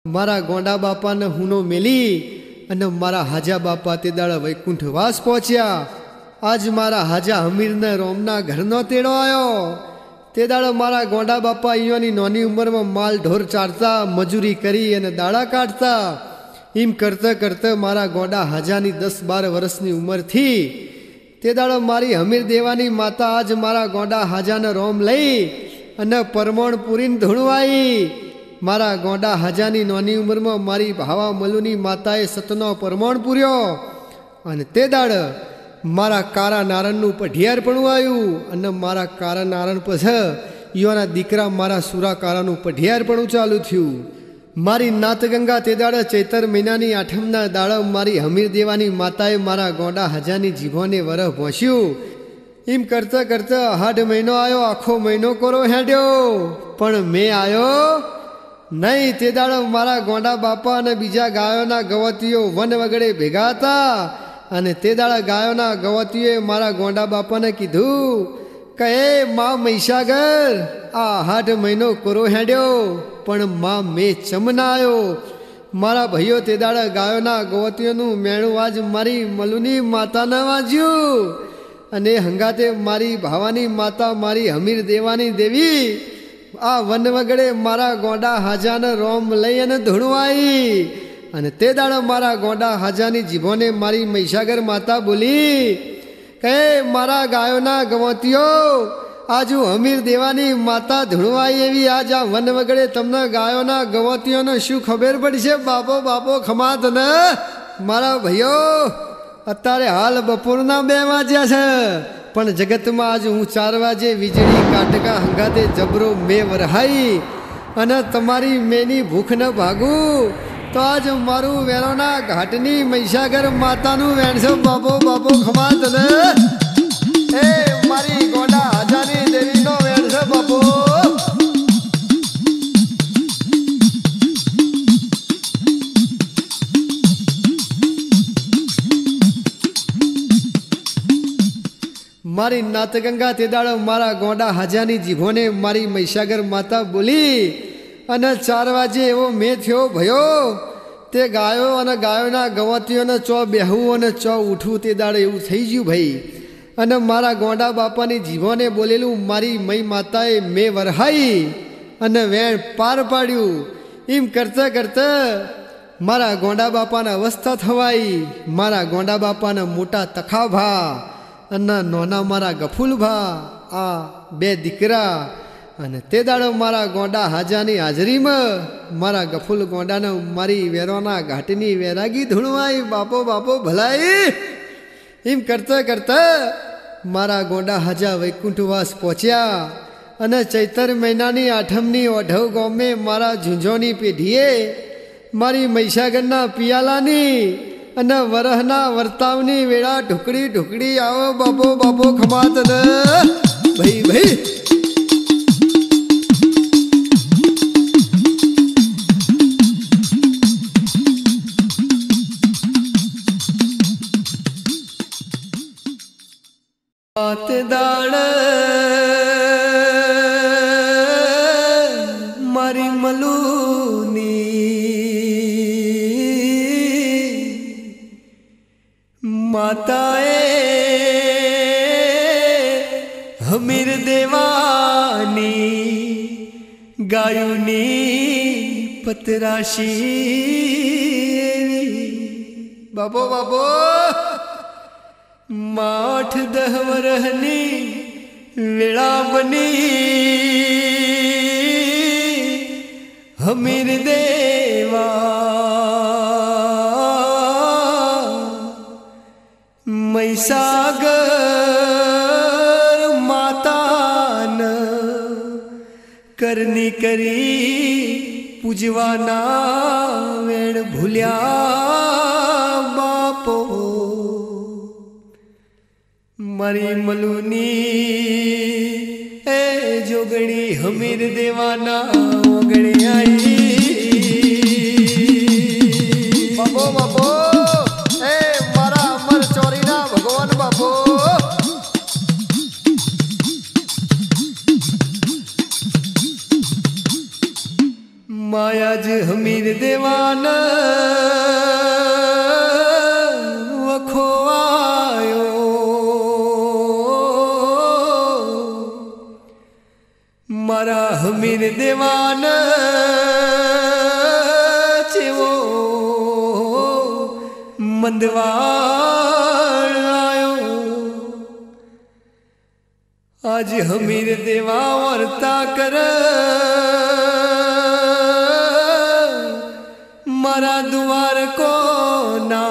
મારા ગોંડા બાપાને હુનો મેલી અને મારા હાજા બાપા તે દાડા વૈકુંઠવાસ પહોંચ્યા। આજ મારા હાજા હમીરને રોમના ઘરનો તેડો આવ્યો। તે દાડા મારા ગોંડા બાપા અહીંયાની નાની ઉંમરમાં માલ ઢોર ચારતા, મજૂરી કરી અને દાડા કાઢતા। એમ કરતાં કરતાં મારા ગોંડા હાજાની 10-12 વર્ષની ઉંમરથી તે દાડા મારી હમીર દેવાની માતા આજ મારા ગોંડા હાજાને રોમ લઈ અને પરમણ પૂરીને ધૂણવાઈ। મારા ગોંડા હાજાની નાની ઉંમરમાં મારી ભાવા મલુની માતાએ સતનો પરમણ પૂર્યો અને તે દાડ મારા કારા નારણનું પઢિયાર પણ આવ્યું અને મારા કારા નારણ પછી યોના દીકરા મારા સુરાકારાનું પઢિયાર પણ ચાલુ થયું। મારી નાતગંગા તે દાડા ચૈતર મહિનાની 8મના દાડા મારી હમીર દેવાની માતાએ મારા ગોંડા હાજાની જીભોને વરહ ભોંસ્યું। એમ કરતાં કરતાં 8 મહિનો આવ્યો, આખો મહિનો કોરો હેડ્યો પણ મેં આવ્યો નહીં। તે દાડા મારા ગોંડા બાપા અને બીજા ગાયોના ગવતીઓ વન વગડે ભેગા હતા અને તે દાડા ગાયોના ગવતીઓએ મારા ગોંડા બાપાને કીધું કે એ મા મહીસાગર આ 8 મહિનો કોરો હેડ્યો પણ મા મેં ચમના આવ્યો। મારા ભાઈઓ તે દાડા ગાયોના ગવતીઓનું મેણું આજ મારી મલુની માતાને વાંચ્યું અને હંગાતે મારી ભાવાની માતા મારી હમીર દેવાની દેવી આ વન વગડે મારા ગોંડા હાજાને રોમ લઈ અને ધૂણવાઈ અને તે દાડા મારા ગોંડા હાજાની જીભોને મારી મહીસાગર માતા બોલી કે મારા ગાયોના ગવતીઓ આજુ હમીર દેવાની માતા ધૂણવાઈ એવી આજ આ વન વગડે તમને ગાયોના ગવતીઓને શું ખબર પડશે? બાપો બાપો ખમાત ને મારા ભાઈઓ અત્યારે હાલ બપોરના 2 વાગ્યા છે પણ જગતમાં આજ હું 4 વાગે વીજળી કાટકા હંગાતે જબરો મેં વરહાઈ અને તમારી મેની ભૂખ ન ભાગું તો આજ મારું વેરોના ઘાટની મહીસાગર માતાનું વેણસો બાપો બાપો ખમાત ને એ મારી ગોંડા હાજાની દેવીનો વેણસો બાપો। મારી નાતગંગા તે દાડો મારા ગોંડા હાજાની જીભોને મારી મહીસાગર માતા બોલી અને 4 વાગે એવો મેં થયો ભયો તે ગાયો અને ગાયોના ગવતીઓને ચો બેહવું અને ચો ઉઠવું તે દાડે એવું થઈ ગયું ભાઈ। અને મારા ગોંડા બાપાની જીભોને બોલેલું મારી મઈ માતાએ મેં વરહાઈ અને વેણ પાર પાડ્યું। એમ કરતાં કરતાં મારા ગોંડા બાપાને અવસ્થા થવાઈ। મારા ગોંડા બાપાને મોટા તખાભા અને નોના મારા ગફુલભા આ 2 દીકરા અને તે દાડો મારા ગોંડા હાજાની હાજરીમાં મારા ગફુલ ગોંડાને મારી વેરોના ઘાટની વેરાગી ધૂણવાઈ બાપો બાપો ભલાઈ। એમ કરતાં કરતાં મારા ગોંડા હાજા વૈકુંઠવાસ પહોંચ્યા અને ચૈતર મહિનાની 8મની ઓઢવ ગામે મારા ઝુંઝોની પેઢીએ મારી મહીસાગરના પિયાલાની અને વરહના વર્તાવની વેળા ઢુકડી ઢુકડી આવો બાપો બાપો ખમાત ને ભાઈ ભાઈ। દાડ મારી મલુની માતાએ હમીર દેવાની ગાયુની પતરાશી બાપો બાપો 8-10 વરહની વેળા બની હમીર દેવા મહીસાગર માતાન કરની કરી પૂજવાના વેણ ભૂલ્યા બાપો। મારી મલુની એ જોગણી હમીર દેવાના ઓગણી આઈ બાપો બાપો એ મારા અમર ચોરીના ભગવાન બાપો। માયા જ હમીર દેવા દેવાન વખો આયો મારા હમીર દેવાન ચેવો મંદવાળ આયો આજ હમીર દેવા વર્તા કર મારા દ્વાર કોના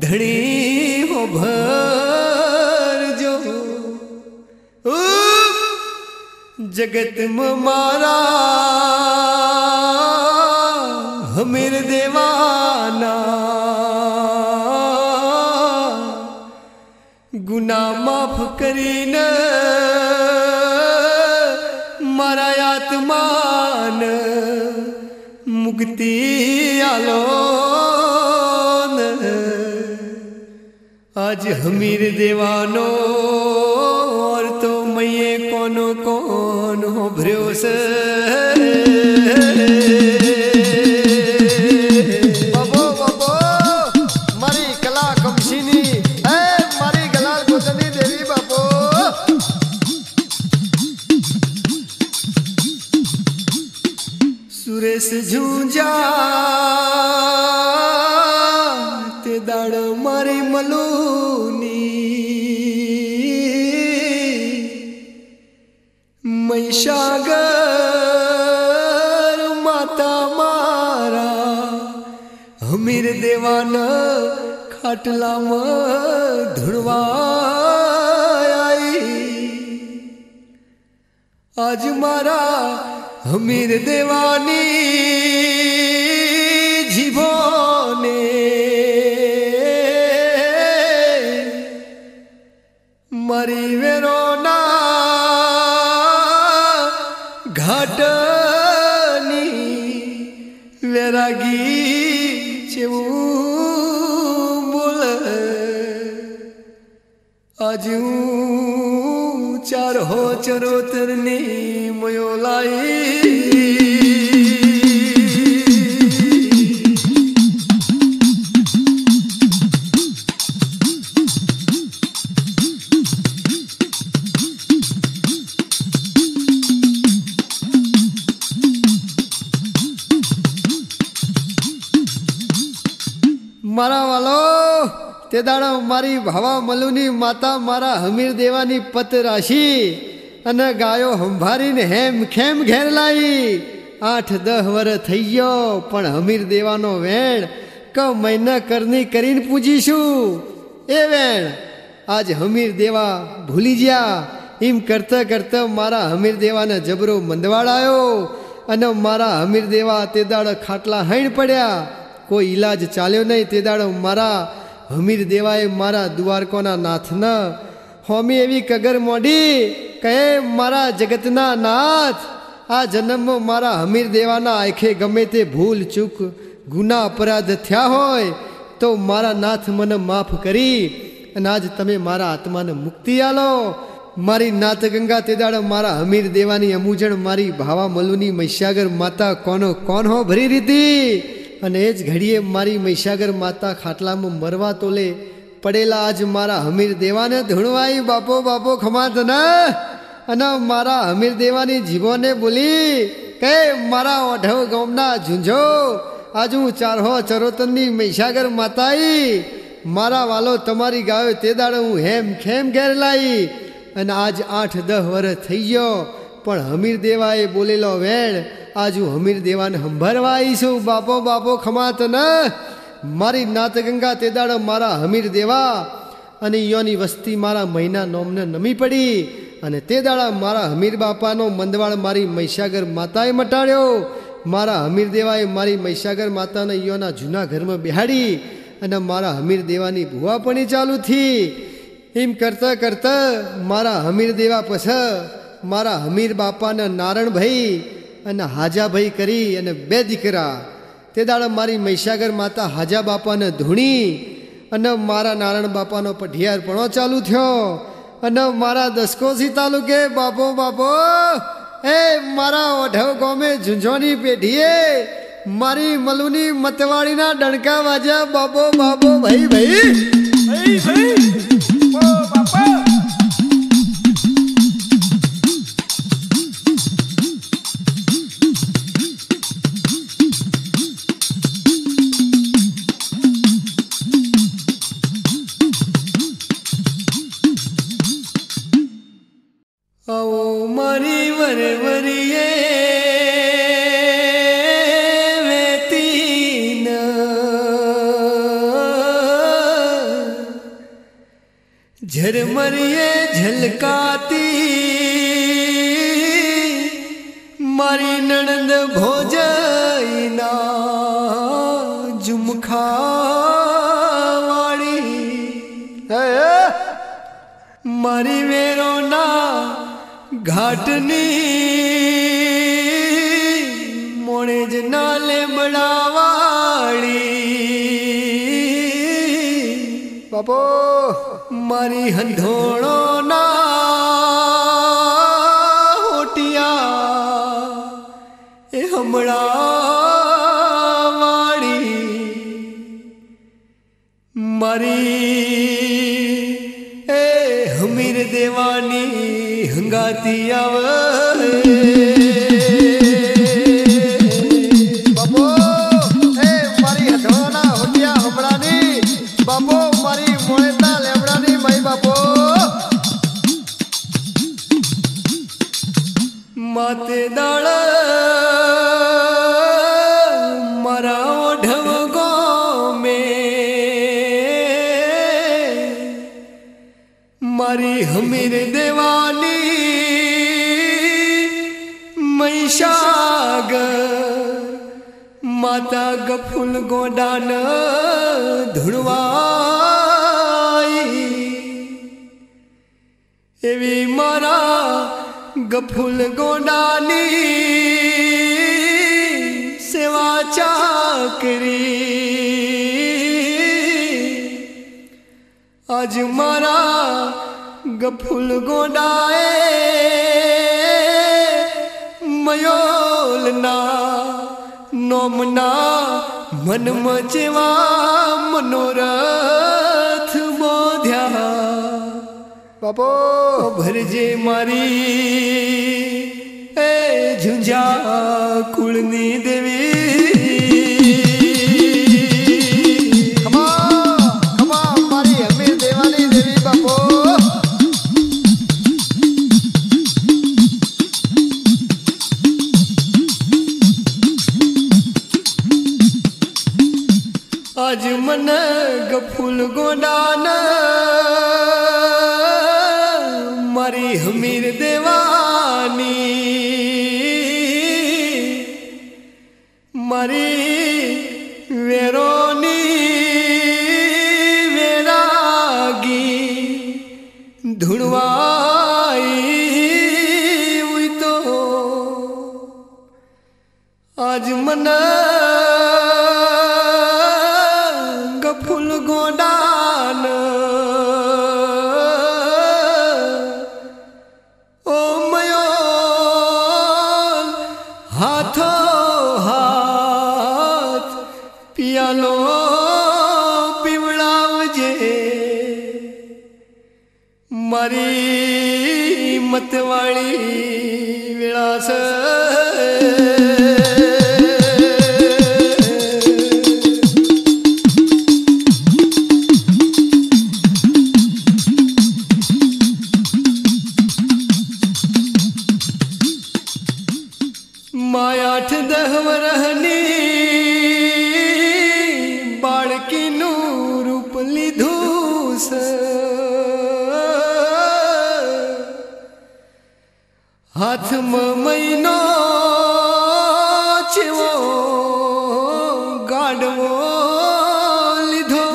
ધણી હો ભરજો જગતમાં મારા હમીર દેવાના ગુના માફ કરીને મારા આત્માન મુક્તિ આલો આજ હમીર દેવાનો તો મૈયે કોનો કોનો ભર્યો છે બાબો બાબો મારી કલા કમશીની એ મારી ગલાલ ગોતની દેવી બાબો સુરેશ ઝુંજા તે દાડ મારી મલુની મહીસાગર માતા મારા હમીર દેવાના ખાટલામાં ધૂળવા આજ મારા હમીર દેવાની જીભોને મારી વેરોના ઘાટની વેરાગી જેવું બોલે આજ હું ચાર હો ચરોતરની મયો લાઈ મારા વાલો તે દાડો મારી ભાવા મલુની માતા મારા હમીર દેવાની પત રાશી અને ગાયો સંભારીને હેમ ખેમ ઘેર લાવી 8-10 વર્ષ થઈ ગયો પણ હમીર દેવાનો વેણ ક મહિના કરની કરીને પૂજીશું એ વેણ આજ હમીર દેવા ભૂલી ગયા એમ કરતા કરતા મારા હમીર દેવાને જબરો મંદવાડ આવ્યો અને મારા હમીર દેવા તે દાડો ખાટલા હૈણ પડ્યા કોઈ ઈલાજ ચાલ્યો નહીં તે દાડો મારા હમીર દેવાએ મારા દ્વારકોના નાથના હોમી એવી કગર મોડી કહે મારા જગતના નાથ આ જન્મમાં મારા હમીર દેવાના આંખે ગમે તે ભૂલ ચૂક ગુના અપરાધ થયા હોય તો મારા નાથ મને માફ કરી અને આજ તમે મારા આત્માને મુક્તિ આલો મારી નાથ ગંગા તે દાડો મારા હમીર દેવાની અમુજણ મારી ભાવા મલુની મહીસાગર માતા કોનો કોણ હો ભરી રીધી અને એ જ ઘડીએ મારી મહીસાગર માતા ખાટલામાં મરવા તોલે પડેલા આજ મારા હમીર દેવાને ધૂણવાઈ બાપો બાપો ખમાત ના અને મારા હમીર દેવાની જીભોને બોલી કે મારા ઓઢવ ગામના ઝુંઝો આજ હું ચારહો ચરોતરની મહીસાગર માતાઈ મારા વાલો તમારી ગાયો તે દાડે હું હેમ ખેમ ઘેર લાવી અને આજ 8-10 વર્ષ થઈ ગયો પણ હમીર દેવાએ બોલેલો વેણ આજ હું હમીર દેવાને સંભાળવા આવીશું બાપો બાપો ખમાત ન મારી નાત ગંગા તે દાડો મારા હમીર દેવા અને યોની વસ્તી મારા મહિના નોમને નમી પડી અને તે દાડા મારા હમીર બાપાનો મંદવાળ મારી મહીસાગર માતાએ મટાડ્યો મારા હમીર દેવાએ મારી મહીસાગર માતાને યોના જૂના ઘરમાં બેહાડી અને મારા હમીર દેવાની ભૂવાપણી ચાલુ થી એમ કરતાં કરતાં મારા હમીર દેવા પછી મારા હમીર બાપાના નારણભાઈ અને હાજાભાઈ કરી અને 2 દીકરા તે દાડે મારી મહીસાગર માતા હાજા બાપાને ધૂણી અને મારા નારાયણ બાપાનો પઢિયારપણો ચાલુ થયો અને મારા દસકોસી તાલુકે બાપો બાપો ए मारा ओढव गोमे झुंझोनी पेढ़ीए मारी मलूनी मतवाड़ी ना डणका वाजा बाबो बाबो भाई भाई भाई भाई ओ बापा आओ मारी वरवरिए वेतीन झरमरिए झलकाती मारी नणंद भोजईना जुमखा वाड़ी मारी वेरोना घाटनी मोड़े जनाले बड़ावाड़ी बापो मारी हंधोड़ो ना होटिया ए हमड़ा वाड़ी मारी ए हमीर देवानी हंगाती आवे बापो ए मारी हधोना होटिया हमरानी बापो मारी मोळेता लेवडानी भाई बापो माते दाळ मारा ओढव गोमे मारी हमीर देवानी मैशाग माता गफुल गोडान धुड़वाई एवी मारा गफुल गोडानी सेवा चाकरी आज मारा गफुल गोडाए मयोलना नोमना मन मचेवा मनोरथ बोध्या बापो भरजे मारी ए झुंझा कुळनी देवी आज मन गफुल गोडान मारी हमीर देवानी मारी वेरोनी वेरागी धुड़वाई हुई तो आज मन फूल गोडान ओ मयो हाथो हाथ पियालो पीवड़ावजे मारी मतवाड़ी विलास मायाठ दहवरहनी बाळकी रूप लिधूस हाथ महीनो छेवो गाडवो લીધો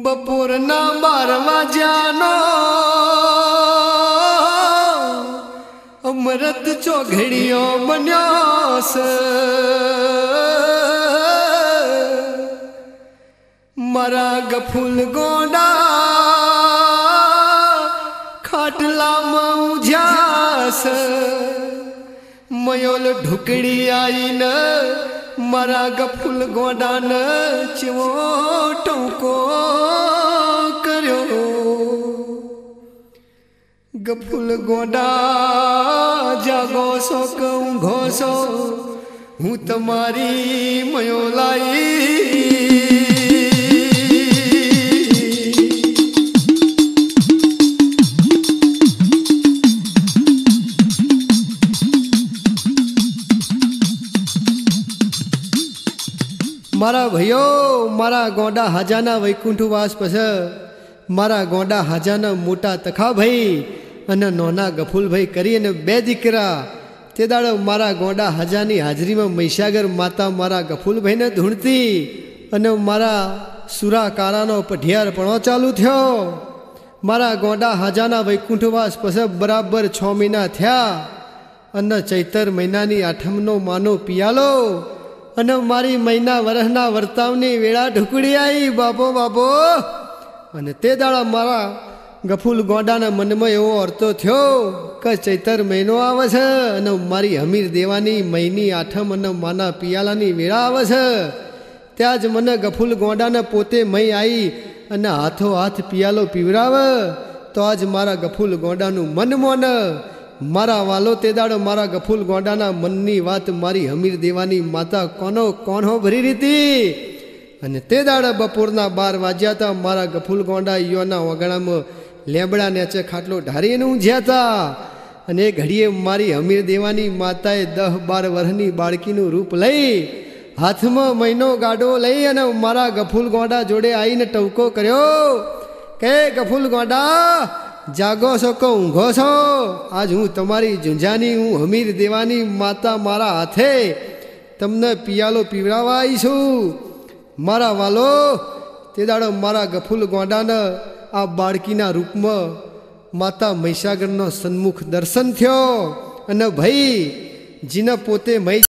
બપોરના 12 વાગ્યાનો અમૃત ચોઘડીઓ બન્યો છે મારા ગફુલ ગોડા ખાટલામાં ઉજ્યા મયોલ ઢુકડી આઈને મારા ગફુલ ગોડાને ચેવો ટોકો કર્યો. ગફુલ ગોડા જાગો છો કે ઊંઘો છો, હું તમારી મયોલાઈ. મારા ભાઈઓ, મારા ગોંડા હાજાના વૈકુંઠવાસ પછી મારા ગોંડા હાજાના મોટા તખાભાઈ અને નોના ગફુલભાઈ કરી અને 2 દીકરા. તે દાડો મારા ગોંડા હાજાની હાજરીમાં મહીસાગર માતા મારા ગફુલભાઈને ધૂણતી અને મારા સુરા કારાનો પઢિયાર પણ ચાલુ થયો. મારા ગોંડા હાજાના વૈકુંઠવાસ પછી બરાબર 6 મહિના થયા અને ચૈતર મહિનાની 8મનો માનો પિયાલો અને મારી મહિના વરસના વર્તાવની વેળા ઢુકડી આવી. બાપો બાપો. અને તે દાડા મારા ગફુલ ગોંડાના મનમાં એવો અર્થો થયો કે ચૈતર મહિનો આવે છે અને મારી હમીર દેવાની મહિની 8મ અને માના પિયાલાની વેળા આવે છે. ત્યાં જ મને ગફુલ ગોંડાને પોતે મહી આવી અને હાથો હાથ પિયાલો પીવરાવે તો આજ મારા ગફુલ ગોંડાનું મન મોન. મારા વાલો તે દાડો મારા ગફુલ ગોંડાના મનની વાત મારી હમીર દેવાની માતા કોનો ભરી રીતી. અને તે દાડે બપોરના 12 વાગ્યા હતા. મારા ગફુલ ગોંડા યોના વગડામાં લેબડા નેચે ખાટલો ઢારીને ઊંઝ્યા હતા. અને એ ઘડીએ મારી હમીર દેવાની માતાએ 10-12 વર્ષની બાળકીનું રૂપ લઈ હાથમાં મહિનો ગાડો લઈ અને મારા ગફુલ ગોંડા જોડે આવીને ટવકો કર્યો કે ગફુલ ગોંડા જાગો છો કે ઊંઘો છો? આજ હું તમારી ઝુંઝાની હું હમીર દેવાની માતા મારા હાથે તમને પિયાલો પીવડાવવા આવી છું. મારા વાલો તે દાડો મારા ગફુલ ગોંડાને આ બાળકીના રૂપમાં માતા મહીસાગરનો સન્મુખ દર્શન થયો. અને ભાઈ જીને પોતે મહી